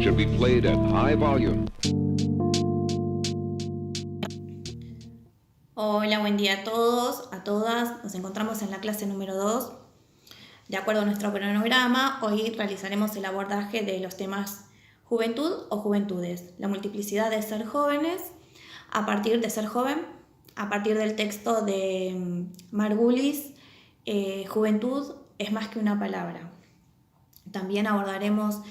should be played at high volume. Hola, buen día a todos, a todas. Nos encontramos en la clase número 2. De acuerdo a nuestro cronograma, hoy realizaremos el abordaje de los temas juventud o juventudes, la multiplicidad de ser jóvenes, a partir de ser joven, a partir del texto de Margulis, Juventud es más que una palabra. También abordaremos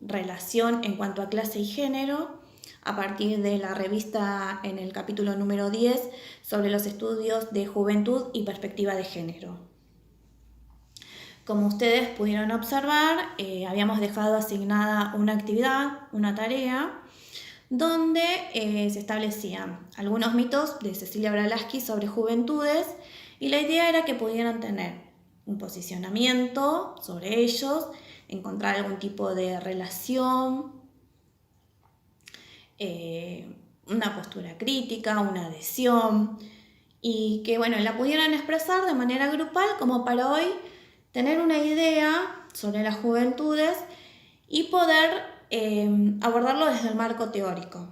relación en cuanto a clase y género, a partir de la revista en el capítulo número 10 sobre los estudios de juventud y perspectiva de género. Como ustedes pudieron observar, habíamos dejado asignada una actividad, una tarea, donde se establecían algunos mitos de Cecilia Bralaski sobre juventudes y la idea era que pudieran tener un posicionamiento sobre ellos, encontrar algún tipo de relación, una postura crítica, una adhesión y que la pudieran expresar de manera grupal como para hoy tener una idea sobre las juventudes y poder abordarlo desde el marco teórico.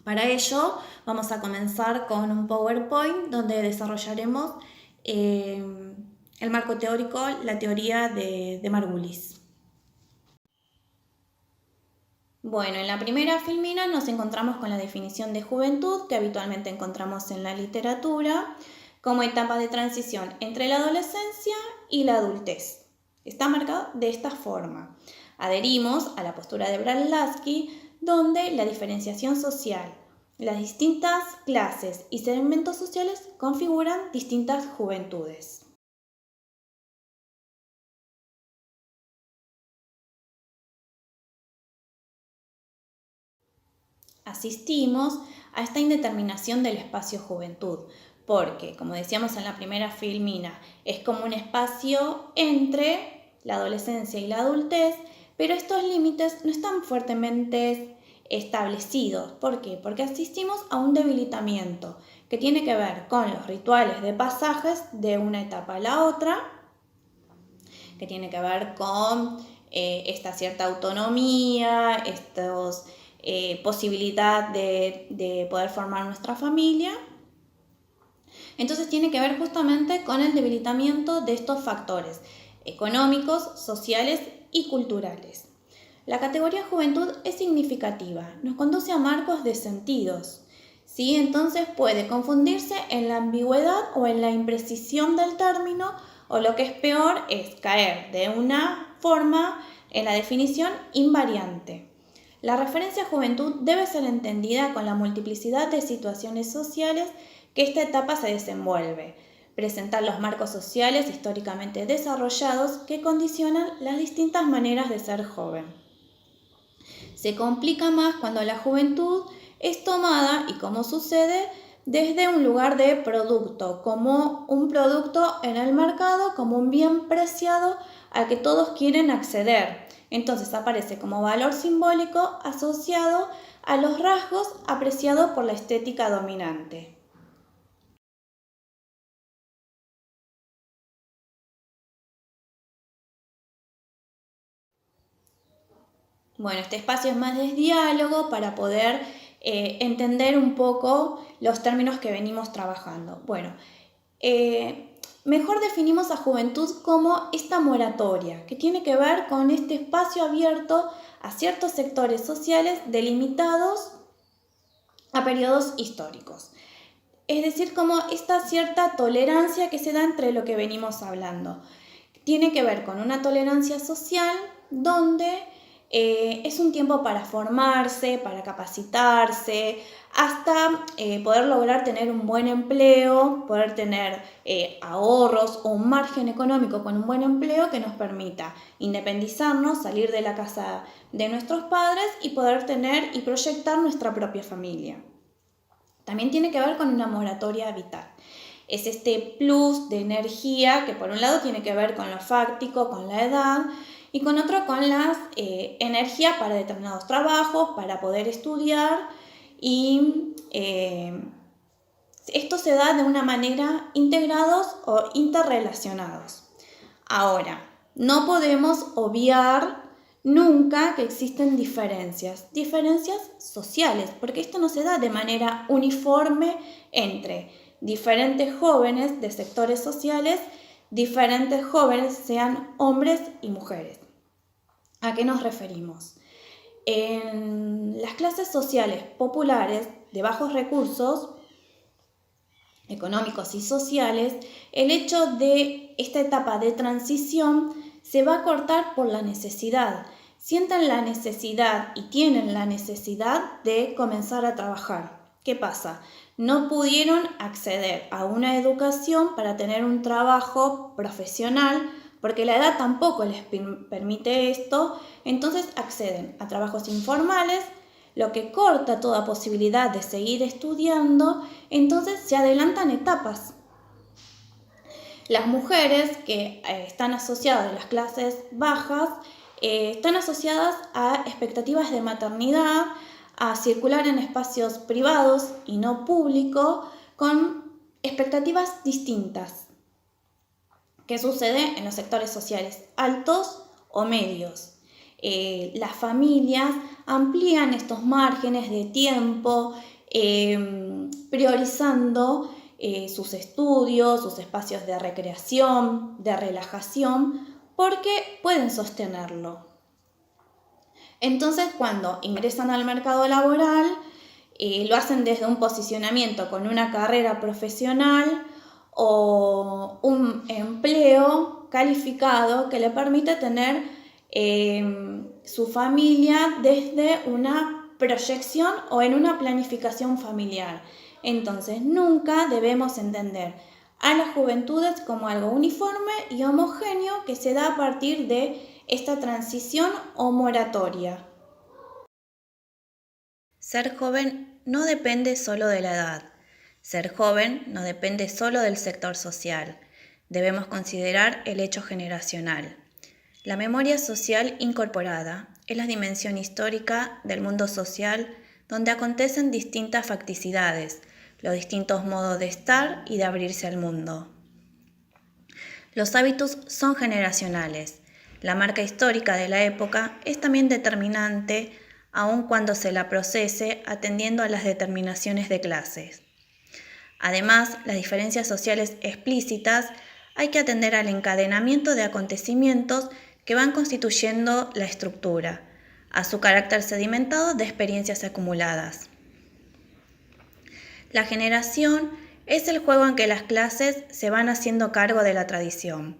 Para ello vamos a comenzar con un PowerPoint donde desarrollaremos el marco teórico, la teoría de Margulis. Bueno, en la primera filmina nos encontramos con la definición de juventud que habitualmente encontramos en la literatura como etapa de transición entre la adolescencia y la adultez. Está marcado de esta forma. Adherimos a la postura de Bralaski, donde la diferenciación social, las distintas clases y segmentos sociales configuran distintas juventudes. Asistimos a esta indeterminación del espacio juventud, porque, como decíamos en la primera filmina, es como un espacio entre la adolescencia y la adultez, pero estos límites no están fuertemente establecidos. ¿Por qué? Porque asistimos a un debilitamiento que tiene que ver con los rituales de pasajes de una etapa a la otra, que tiene que ver con esta cierta autonomía, posibilidad de poder formar nuestra familia. Entonces tiene que ver justamente con el debilitamiento de estos factores económicos, sociales y culturales. La categoría juventud es significativa, nos conduce a marcos de sentidos, ¿sí? Entonces puede confundirse en la ambigüedad o en la imprecisión del término, o lo que es peor es caer de una forma en la definición invariante. La referencia a juventud debe ser entendida con la multiplicidad de situaciones sociales que esta etapa se desenvuelve, presentar los marcos sociales históricamente desarrollados que condicionan las distintas maneras de ser joven. Se complica más cuando la juventud es tomada, y como sucede, desde un lugar de producto, como un producto en el mercado, como un bien preciado al que todos quieren acceder. Entonces aparece como valor simbólico asociado a los rasgos apreciados por la estética dominante. Bueno, este espacio es más de diálogo para poder entender un poco los términos que venimos trabajando. Bueno, mejor definimos a juventud como esta moratoria, que tiene que ver con este espacio abierto a ciertos sectores sociales delimitados a periodos históricos. Es decir, como esta cierta tolerancia que se da entre lo que venimos hablando. Tiene que ver con una tolerancia social donde es un tiempo para formarse, para capacitarse, hasta poder lograr tener un buen empleo, poder tener ahorros o un margen económico con un buen empleo que nos permita independizarnos, salir de la casa de nuestros padres y poder tener y proyectar nuestra propia familia. También tiene que ver con una moratoria vital. Es este plus de energía que por un lado tiene que ver con lo fáctico, con la edad, y con otro con las energías para determinados trabajos, para poder estudiar, y esto se da de una manera integrados o interrelacionados. Ahora, no podemos obviar nunca que existen diferencias sociales, porque esto no se da de manera uniforme entre diferentes jóvenes de sectores sociales, diferentes jóvenes, sean hombres y mujeres. ¿A qué nos referimos? En las clases sociales populares de bajos recursos económicos y sociales, el hecho de esta etapa de transición se va a cortar por la necesidad. Sienten la necesidad y tienen la necesidad de comenzar a trabajar. ¿Qué pasa? No pudieron acceder a una educación para tener un trabajo profesional porque la edad tampoco les permite esto, entonces acceden a trabajos informales, lo que corta toda posibilidad de seguir estudiando, entonces se adelantan etapas. Las mujeres que están asociadas a las clases bajas están asociadas a expectativas de maternidad, a circular en espacios privados y no públicos con expectativas distintas. ¿Qué sucede en los sectores sociales altos o medios? Las familias amplían estos márgenes de tiempo, priorizando sus estudios, sus espacios de recreación, de relajación, porque pueden sostenerlo. Entonces, cuando ingresan al mercado laboral, lo hacen desde un posicionamiento con una carrera profesional o un empleo calificado que le permite tener su familia desde una proyección o en una planificación familiar. Entonces, nunca debemos entender a las juventudes como algo uniforme y homogéneo que se da a partir de esta transición o moratoria. Ser joven no depende solo de la edad. Ser joven no depende solo del sector social. Debemos considerar el hecho generacional. La memoria social incorporada es la dimensión histórica del mundo social donde acontecen distintas facticidades, los distintos modos de estar y de abrirse al mundo. Los hábitos son generacionales. La marca histórica de la época es también determinante aun cuando se la procese atendiendo a las determinaciones de clases. Además, las diferencias sociales explícitas hay que atender al encadenamiento de acontecimientos que van constituyendo la estructura, a su carácter sedimentado de experiencias acumuladas. La generación es el juego en que las clases se van haciendo cargo de la tradición.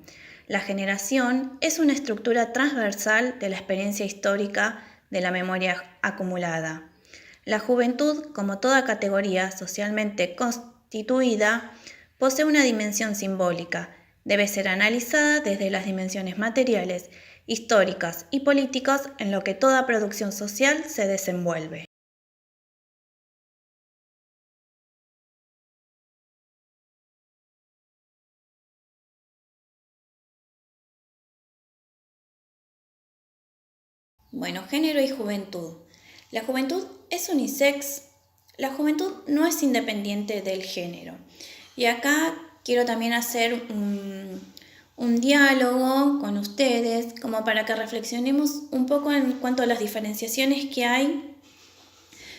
La generación es una estructura transversal de la experiencia histórica de la memoria acumulada. La juventud, como toda categoría socialmente constituida, posee una dimensión simbólica. Debe ser analizada desde las dimensiones materiales, históricas y políticas en lo que toda producción social se desenvuelve. Bueno, género y juventud. La juventud es unisex. La juventud no es independiente del género. Y acá quiero también hacer un diálogo con ustedes, como para que reflexionemos un poco en cuanto a las diferenciaciones que hay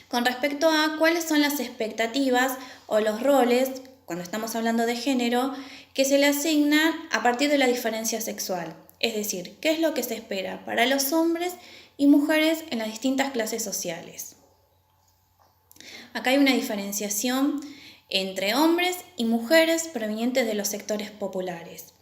con respecto a cuáles son las expectativas o los roles, cuando estamos hablando de género, que se le asignan a partir de la diferencia sexual. Es decir, qué es lo que se espera para los hombres y mujeres en las distintas clases sociales. Acá hay una diferenciación entre hombres y mujeres provenientes de los sectores populares.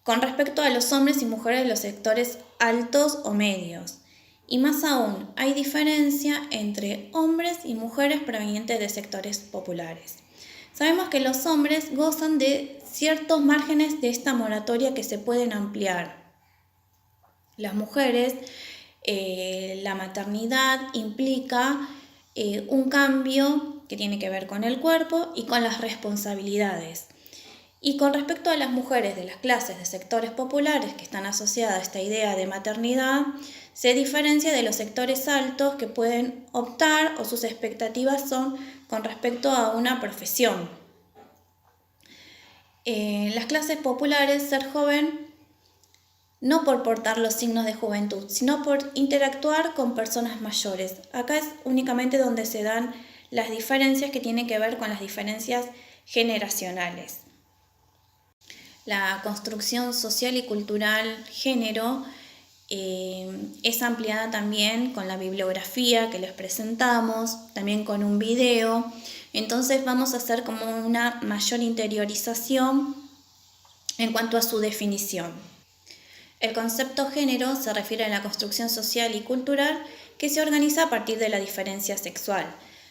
Con respecto a los hombres y mujeres de los sectores altos o medios. Y más aún, hay diferencia entre hombres y mujeres provenientes de sectores populares. Sabemos que los hombres gozan de ciertos márgenes de esta moratoria que se pueden ampliar. Las mujeres, la maternidad implica un cambio que tiene que ver con el cuerpo y con las responsabilidades. Y con respecto a las mujeres de las clases de sectores populares que están asociadas a esta idea de maternidad, se diferencia de los sectores altos que pueden optar o sus expectativas son con respecto a una profesión. En las clases populares, ser joven no por portar los signos de juventud, sino por interactuar con personas mayores. Acá es únicamente donde se dan las diferencias que tienen que ver con las diferencias generacionales. La construcción social y cultural género es ampliada también con la bibliografía que les presentamos, también con un video. Entonces vamos a hacer como una mayor interiorización en cuanto a su definición. El concepto género se refiere a la construcción social y cultural que se organiza a partir de la diferencia sexual.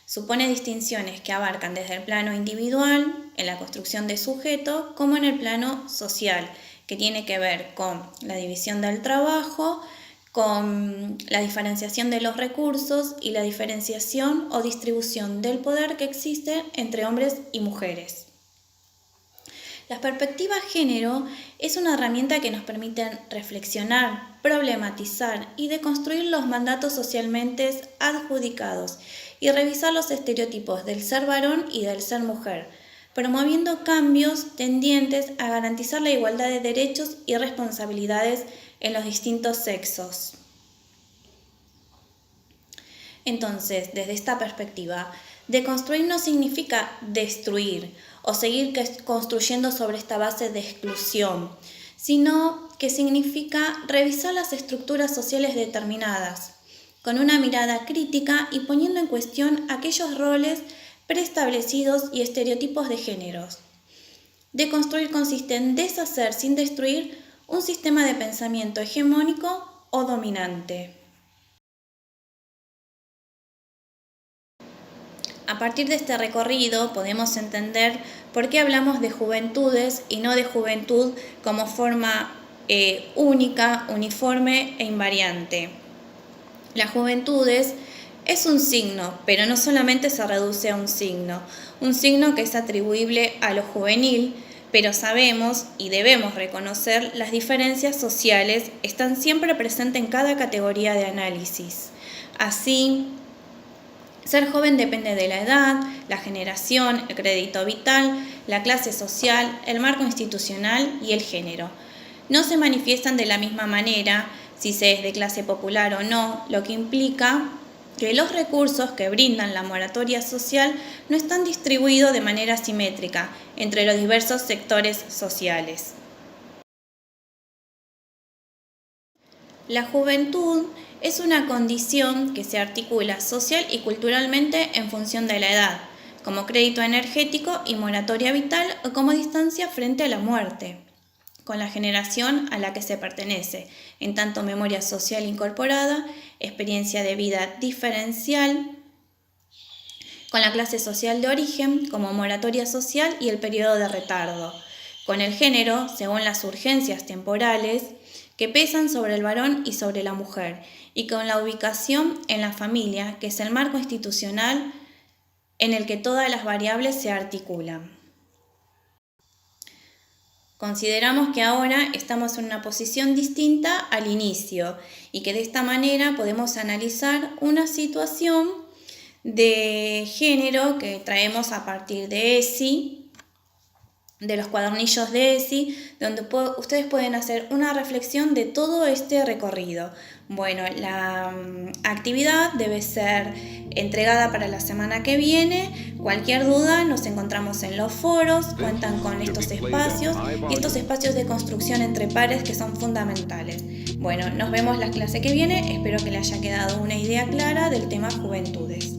Supone distinciones que abarcan desde el plano individual, en la construcción de sujeto, como en el plano social, que tiene que ver con la división del trabajo, con la diferenciación de los recursos y la diferenciación o distribución del poder que existe entre hombres y mujeres. La perspectiva género es una herramienta que nos permite reflexionar, problematizar y deconstruir los mandatos socialmente adjudicados y revisar los estereotipos del ser varón y del ser mujer, promoviendo cambios tendientes a garantizar la igualdad de derechos y responsabilidades en los distintos sexos. Entonces, desde esta perspectiva, deconstruir no significa destruir o seguir construyendo sobre esta base de exclusión, sino que significa revisar las estructuras sociales determinadas, con una mirada crítica y poniendo en cuestión aquellos roles preestablecidos y estereotipos de géneros. Deconstruir consiste en deshacer sin destruir un sistema de pensamiento hegemónico o dominante. A partir de este recorrido podemos entender por qué hablamos de juventudes y no de juventud como forma única, uniforme e invariante. Las juventudes es un signo, pero no solamente se reduce a un signo que es atribuible a lo juvenil, pero sabemos y debemos reconocer las diferencias sociales están siempre presentes en cada categoría de análisis. Así, ser joven depende de la edad, la generación, el crédito vital, la clase social, el marco institucional y el género. No se manifiestan de la misma manera si se es de clase popular o no, lo que implica que los recursos que brindan la moratoria social no están distribuidos de manera simétrica entre los diversos sectores sociales. La juventud es una condición que se articula social y culturalmente en función de la edad, como crédito energético y moratoria vital o como distancia frente a la muerte, con la generación a la que se pertenece, en tanto memoria social incorporada, experiencia de vida diferencial, con la clase social de origen como moratoria social y el periodo de retardo, con el género según las urgencias temporales que pesan sobre el varón y sobre la mujer, y con la ubicación en la familia, que es el marco institucional en el que todas las variables se articulan. Consideramos que ahora estamos en una posición distinta al inicio y que de esta manera podemos analizar una situación de género que traemos a partir de ESI, de los cuadernillos de ESI, donde ustedes pueden hacer una reflexión de todo este recorrido. Bueno, la actividad debe ser entregada para la semana que viene. Cualquier duda, nos encontramos en los foros, cuentan con estos espacios y estos espacios de construcción entre pares que son fundamentales. Bueno, nos vemos la clase que viene, espero que les haya quedado una idea clara del tema juventudes.